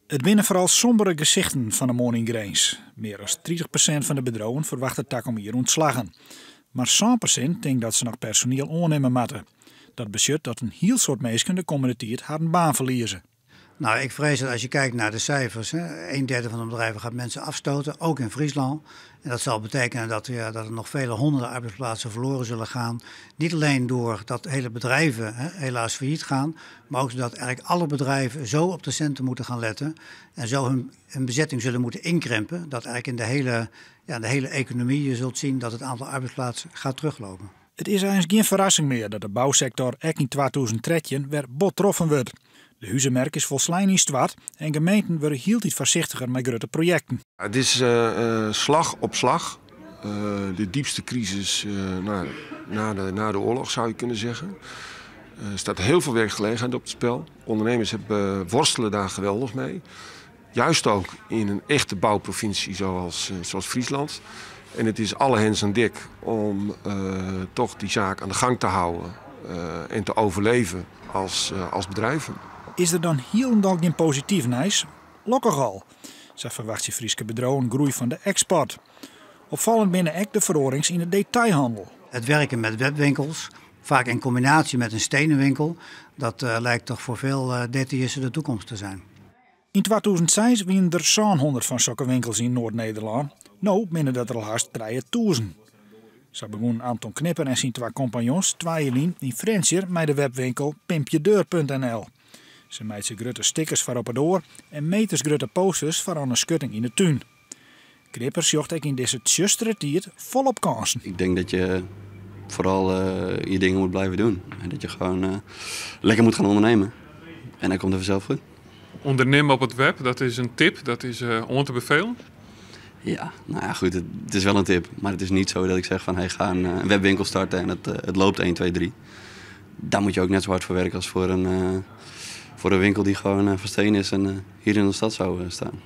Het binnen vooral sombere gezichten van de Morning Grains. Meer dan 30% van de bedrijven verwacht het tak om hier ontslagen. Maar 100% denkt dat ze nog personeel aannemen moeten. Dat betekent dat een heel soort mensen de komende tijd haar baan verliezen. Nou, ik vrees dat als je kijkt naar de cijfers, 1/3 van de bedrijven gaat mensen afstoten, ook in Friesland. En dat zal betekenen dat er nog vele honderden arbeidsplaatsen verloren zullen gaan. Niet alleen doordat hele bedrijven helaas failliet gaan, maar ook doordat eigenlijk alle bedrijven zo op de centen moeten gaan letten. En zo hun bezetting zullen moeten inkrimpen. Dat eigenlijk in de hele economie je zult zien dat het aantal arbeidsplaatsen gaat teruglopen. Het is eigenlijk geen verrassing meer dat de bouwsector ook in 2013 weer bot getroffen wordt. De huizenmarkt is volslijn in zwart en gemeenten worden heel iets voorzichtiger met grote projecten. Het is slag op slag. De diepste crisis na de oorlog zou je kunnen zeggen. Er staat heel veel werkgelegenheid op het spel. Ondernemers worstelen daar geweldig mee. Juist ook in een echte bouwprovincie zoals Friesland. En het is alle hens aan dek om toch die zaak aan de gang te houden en te overleven als bedrijven. Is er dan helemaal geen positief nieuws? Lokkig al. Zo verwacht je Frieske bedrijven groei van de export. Opvallend binnen ook de verorings in de detailhandel. Het werken met webwinkels, vaak in combinatie met een stenenwinkel, dat lijkt toch voor veel detailisten de toekomst te zijn. In 2006 waren er 700 van zulke winkels in Noord-Nederland. Nou, binnen dat er al haast 3000. Zo begon Anton Knipper en zijn twee compagnons, tweeënlien in Frenscher met de webwinkel pimpjedeur.nl. Ze maakt ze grote stickers voor op het door en meters grote posters voor aan een schutting in de tuin. Knipper zocht ik in deze tjustere tijd volop kansen. Ik denk dat je vooral je dingen moet blijven doen. En dat je gewoon lekker moet gaan ondernemen. En dan komt het vanzelf goed. Ondernemen op het web, dat is een tip, dat is on te bevelen. Ja, nou ja, goed, het is wel een tip. Maar het is niet zo dat ik zeg van hey, ga een webwinkel starten en het loopt 1, 2, 3. Daar moet je ook net zo hard voor werken als voor een winkel die gewoon van steen is en hier in de stad zou staan.